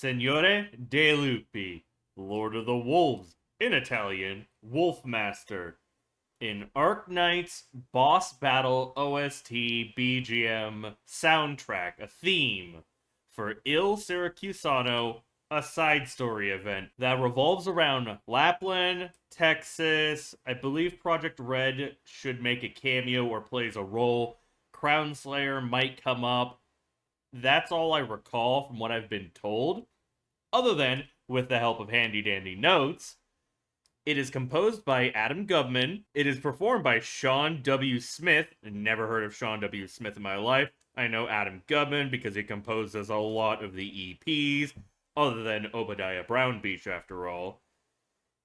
Signore dei Lupi, Lord of the Wolves, in Italian, Wlfmaster, in Arknights Boss Battle OST BGM soundtrack, a theme for Il Siracusano, a side story event that revolves around Lapland, Texas. I believe Project Red should make a cameo or plays a role. Crown Slayer might come up. That's all I recall from what I've been told. Other than, with the help of handy dandy notes, it is composed by Adam Gubman. It is performed by Sean W. Smith. Never heard of Sean W. Smith in my life. I know Adam Gubman because he composes a lot of the EPs, other than Obadiah Brown Beach, after all.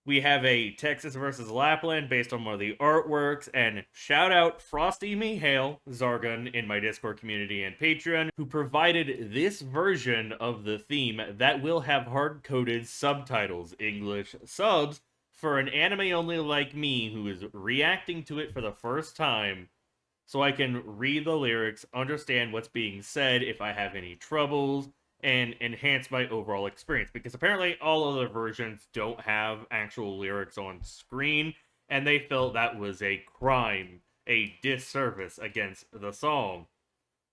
We have a Texas versus Lapland based on one of the artworks, and shout out Frosty Mikhail Larsen in my Discord community and Patreon, who provided this version of the theme that will have hard-coded subtitles, English subs, for an anime only like me who is reacting to it for the first time, so I can read the lyrics, understand what's being said if I have any troubles, and enhance my overall experience, because apparently all other versions don't have actual lyrics on screen, and they felt that was a crime, a disservice against the song.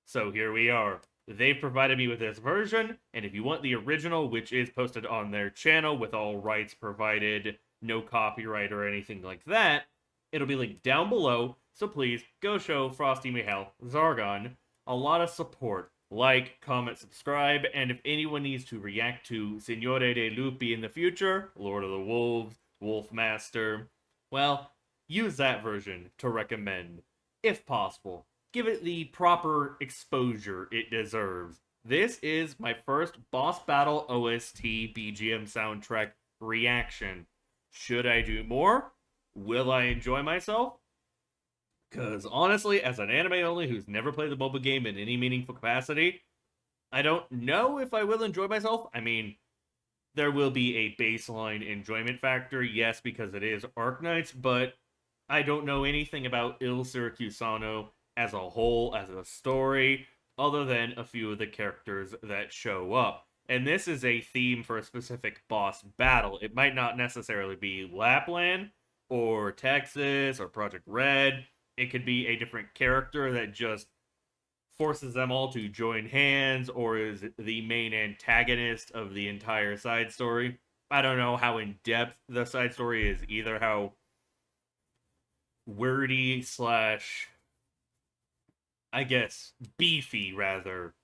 So here we are. They've provided me with this version, and if you want the original, which is posted on their channel with all rights provided, no copyright or anything like that, it'll be linked down below, so please go show Frosty Mikhail Larsen a lot of support. Like, comment, subscribe, and if anyone needs to react to Signore dei Lupi in the future, Lord of the Wolves, Wlfmaster, well, use that version to recommend, if possible. Give it the proper exposure it deserves. This is my first Boss Battle OST BGM soundtrack reaction. Should I do more? Will I enjoy myself? Because honestly, as an anime only who's never played the mobile game in any meaningful capacity, I don't know if I will enjoy myself. I mean, there will be a baseline enjoyment factor, yes, because it is Arknights, but I don't know anything about Il Siracusano as a whole, as a story, other than a few of the characters that show up. And this is a theme for a specific boss battle. It might not necessarily be Lapland, or Texas, or Project Red. It could be a different character that just forces them all to join hands, or is the main antagonist of the entire side story. I don't know how in-depth the side story is either, how wordy slash, I guess, beefy, rather,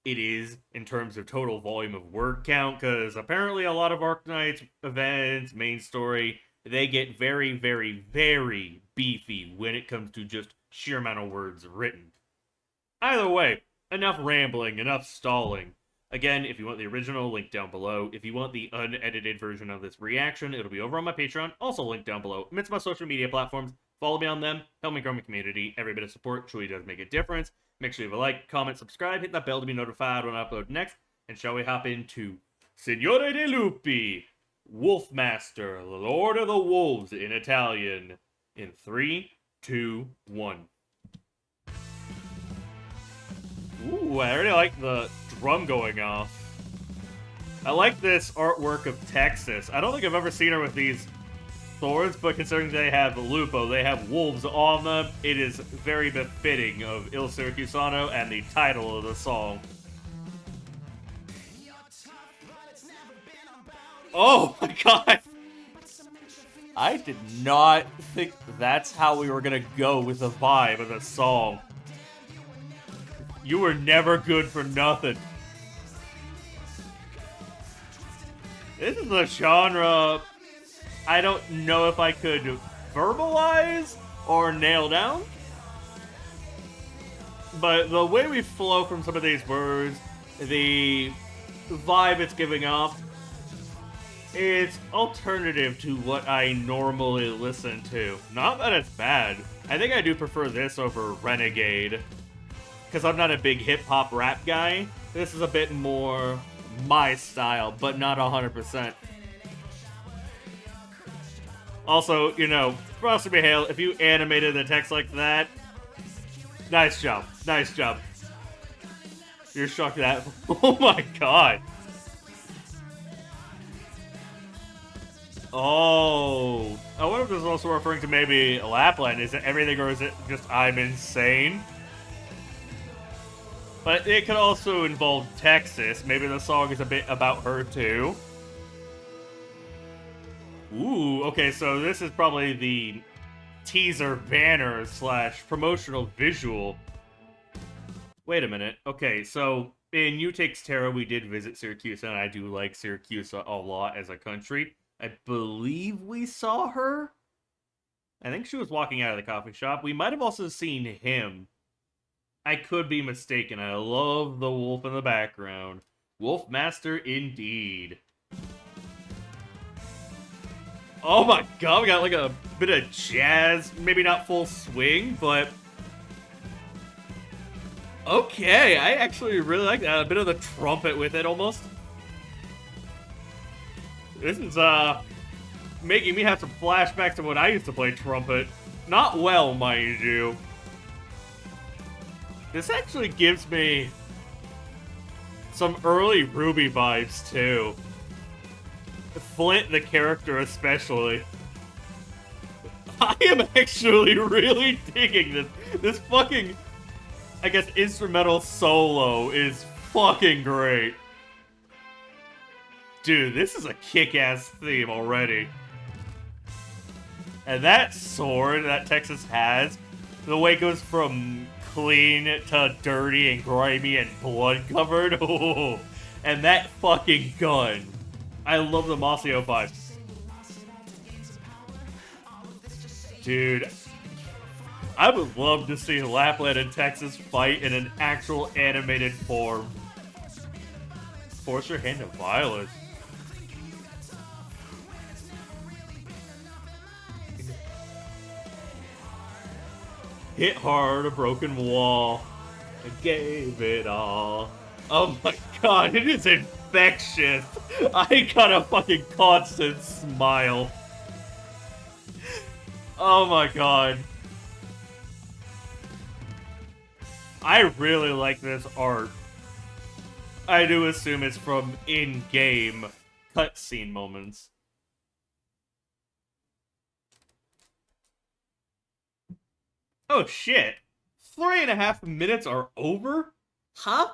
it is in terms of total volume of word count, because apparently a lot of Arknights events, main story, they get very, very, very beefy when it comes to just sheer amount of words written. Either way, enough rambling, enough stalling. Again, if you want the original, link down below. If you want the unedited version of this reaction, it'll be over on my Patreon, also linked down below. Amidst my social media platforms, follow me on them, help me grow my community. Every bit of support truly does make a difference. Make sure you have a like, comment, subscribe, hit that bell to be notified when I upload next. And shall we hop into Signore dei Lupi, Wlfmaster, Lord of the Wolves in Italian, in 3, 2, 1. Ooh, I really like the drum going off. I like this artwork of Texas. I don't think I've ever seen her with these swords, but considering they have Lupo, they have wolves on them, it is very befitting of Il Siracusano and the title of the song. Oh my god! I did not think that's how we were gonna go with the vibe of the song. You were never good for nothing. This is a genre I don't know if I could verbalize or nail down. But the way we flow from some of these words, the vibe it's giving off, it's alternative to what I normally listen to. Not that it's bad. I think I do prefer this over Renegade, because I'm not a big hip-hop rap guy. This is a bit more my style, but not 100%. Also, you know, Frosty Mikhail, if you animated the text like that, nice job. Nice job. You're shocked at that. Oh my god. Oh, I wonder if this is also referring to maybe Lapland. Is it everything, or is it just I'm insane? But it could also involve Texas. Maybe the song is a bit about her too. Ooh, okay, so this is probably the teaser banner / promotional visual. Wait a minute. Okay, so in Utix Terra, we did visit Syracuse, and I do like Syracuse a lot as a country. I believe we saw her. I think she was walking out of the coffee shop. We might have also seen him. I could be mistaken. I love the wolf in the background. Wlfmaster indeed. Oh my god, we got like a bit of jazz. Maybe not full swing, but... Okay, I actually really like that. A bit of the trumpet with it, almost. This is, making me have some flashbacks to when I used to play trumpet. Not well, mind you. This actually gives me some early Ruby vibes, too. Flint, the character, especially. I am actually really digging this. This fucking, I guess, instrumental solo is fucking great. Dude, this is a kick-ass theme already. And that sword that Texas has, the way it goes from clean to dirty and grimy and blood-covered, oh, and that fucking gun. I love the Masio vibes. Dude, I would love to see Lapland and Texas fight in an actual animated form. Force your hand to violence. Hit hard, a broken wall. I gave it all. Oh my god, it is infectious. I got a fucking constant smile. Oh my god. I really like this art. I do assume it's from in-game cutscene moments. Oh shit. 3.5 minutes are over? Huh?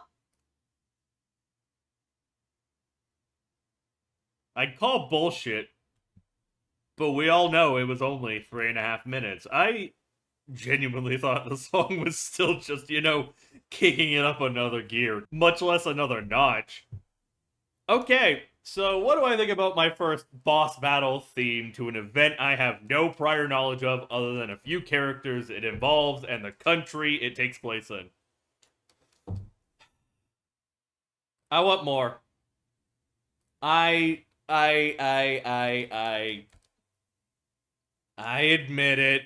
I'd call bullshit, but we all know it was only 3.5 minutes. I genuinely thought the song was still just, you know, kicking it up another gear, much less another notch. Okay, so what do I think about my first boss battle theme to an event I have no prior knowledge of other than a few characters it involves and the country it takes place in? I want more. I admit it.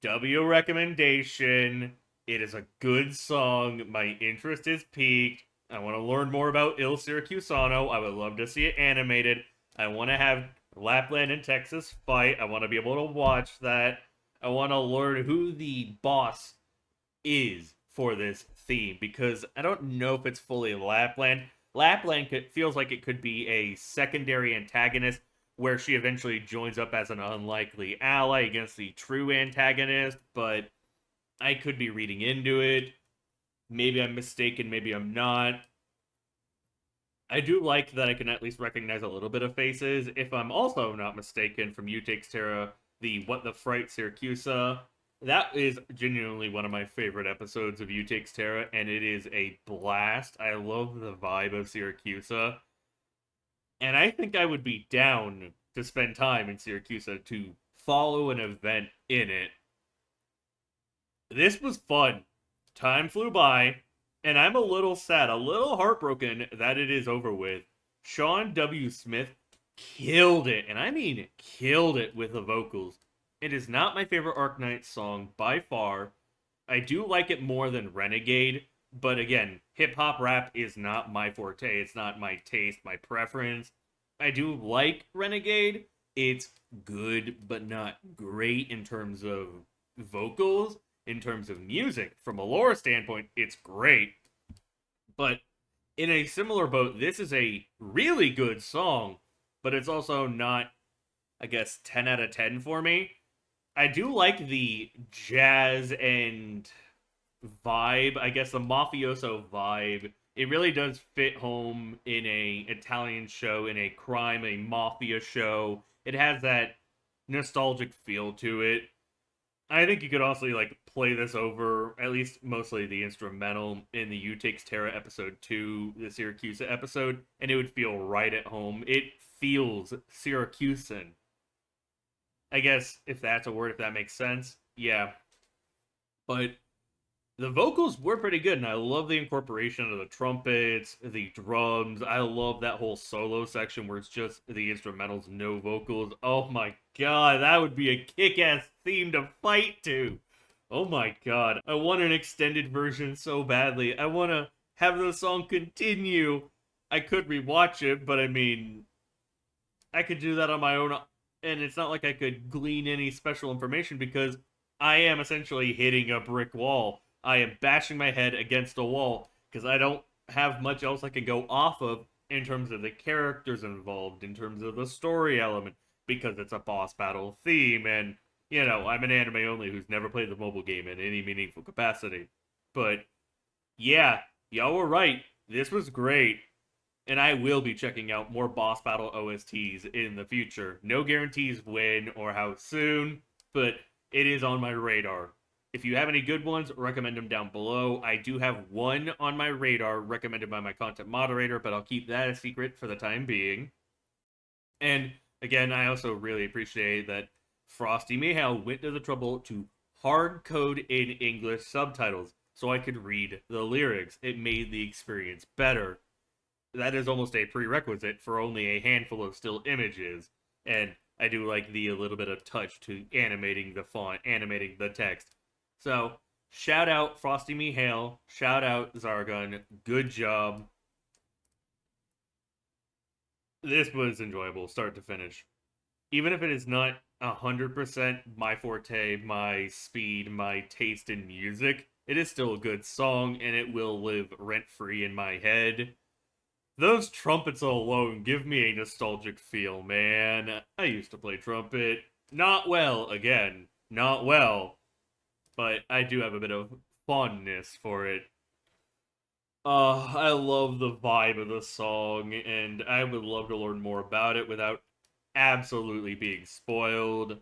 W recommendation. It is a good song. My interest is piqued. I want to learn more about Il Siracusano. I would love to see it animated. I want to have Lapland and Texas fight. I want to be able to watch that. I want to learn who the boss is for this theme, because I don't know if it's fully Lapland. Lapland feels like it could be a secondary antagonist where she eventually joins up as an unlikely ally against the true antagonist, but I could be reading into it. Maybe I'm mistaken, maybe I'm not. I do like that I can at least recognize a little bit of faces. If I'm also not mistaken, from Utix Terra, the What the Fright Syracusa, that is genuinely one of my favorite episodes of Utix Terra, and it is a blast. I love the vibe of Syracusa. And I think I would be down to spend time in Syracusa to follow an event in it. This was fun. Time flew by, and I'm a little sad, a little heartbroken that it is over with. Sean W. Smith killed it, and I mean killed it with the vocals. It is not my favorite Arknights song by far. I do like it more than Renegade, but again, hip-hop rap is not my forte. It's not my taste, my preference. I do like Renegade. It's good, but not great in terms of vocals. In terms of music, from a lore standpoint, it's great. But in a similar boat, this is a really good song, but it's also not I guess, 10 out of 10 for me. I do like the jazz and vibe, I guess the mafioso vibe. It really does fit home in a Italian show, in a crime, a mafia show. It has that nostalgic feel to it. I think you could also like play this over, at least mostly the instrumental in the U Takes Terra episode 2, the Syracuse episode, and it would feel right at home. It feels Syracusan. I guess if that's a word, if that makes sense. Yeah. But the vocals were pretty good, and I love the incorporation of the trumpets, the drums. I love that whole solo section where it's just the instrumentals, no vocals. Oh my god, that would be a kick-ass theme to fight to. Oh my god, I want an extended version so badly. I want to have the song continue. I could rewatch it, but I mean, I could do that on my own, and it's not like I could glean any special information because I am essentially hitting a brick wall. I am bashing my head against a wall because I don't have much else I can go off of in terms of the characters involved, in terms of the story element, because it's a boss battle theme, and, you know, I'm an anime only who's never played the mobile game in any meaningful capacity. But, yeah, y'all were right. This was great. And I will be checking out more boss battle OSTs in the future. No guarantees when or how soon, but it is on my radar. If you have any good ones, recommend them down below. I do have one on my radar recommended by my content moderator, but I'll keep that a secret for the time being. And again, I also really appreciate that Frosty Mayhel went to the trouble to hard code in English subtitles so I could read the lyrics. It made the experience better. That is almost a prerequisite for only a handful of still images. And I do like the little bit of touch to animating the font, animating the text. So, shout out Frosty Mayhel, shout out Zargun, good job. This was enjoyable, start to finish. Even if it is not 100% my forte, my speed, my taste in music, it is still a good song, and it will live rent-free in my head. Those trumpets alone give me a nostalgic feel, man. I used to play trumpet. Not well, again. Not well. But I do have a bit of fondness for it. I love the vibe of the song, and I would love to learn more about it without absolutely being spoiled.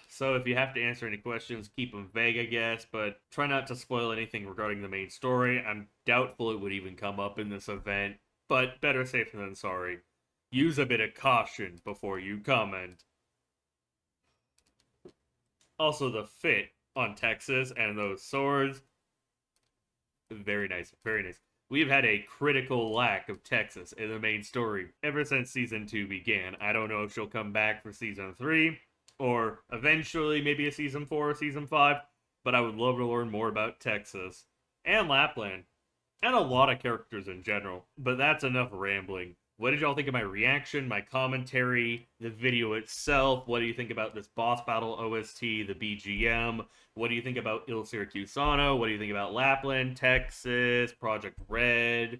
So if you have to answer any questions, keep them vague, I guess, but try not to spoil anything regarding the main story. I'm doubtful it would even come up in this event, but better safe than sorry. Use a bit of caution before you comment. Also, the fit on Texas and those swords, very nice, very nice. We've had a critical lack of Texas in the main story ever since Season 2 began. I don't know if she'll come back for Season 3, or eventually maybe a Season 4 or Season 5, but I would love to learn more about Texas, and Lapland, and a lot of characters in general, but that's enough rambling. What did y'all think of my reaction, my commentary, the video itself? What do you think about this boss battle OST, the BGM? What do you think about Il Siracusano? What do you think about Lapland, Texas, Project Red?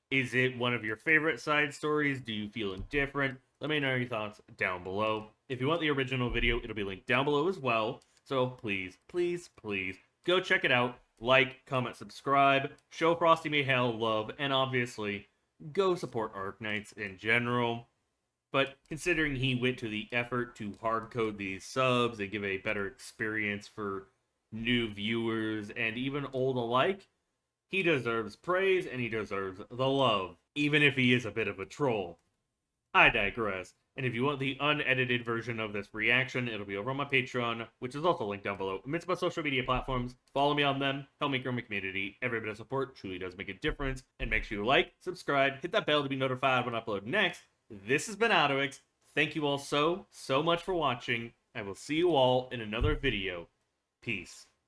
Is it one of your favorite side stories? Do you feel indifferent? Let me know your thoughts down below. If you want the original video, it'll be linked down below as well. So please, please, please, go check it out. Like, comment, subscribe, show Frosty Mayhel love, and obviously, go support Arknights in general. But considering he went to the effort to hardcode these subs and give a better experience for new viewers and even old alike, he deserves praise and he deserves the love, even if he is a bit of a troll. I digress. And if you want the unedited version of this reaction, it'll be over on my Patreon, which is also linked down below. Amidst my social media platforms, follow me on them, help me grow my community. Every bit of support truly does make a difference. And make sure you like, subscribe, hit that bell to be notified when I upload next. This has been AlduicS. Thank you all so much for watching. I will see you all in another video. Peace.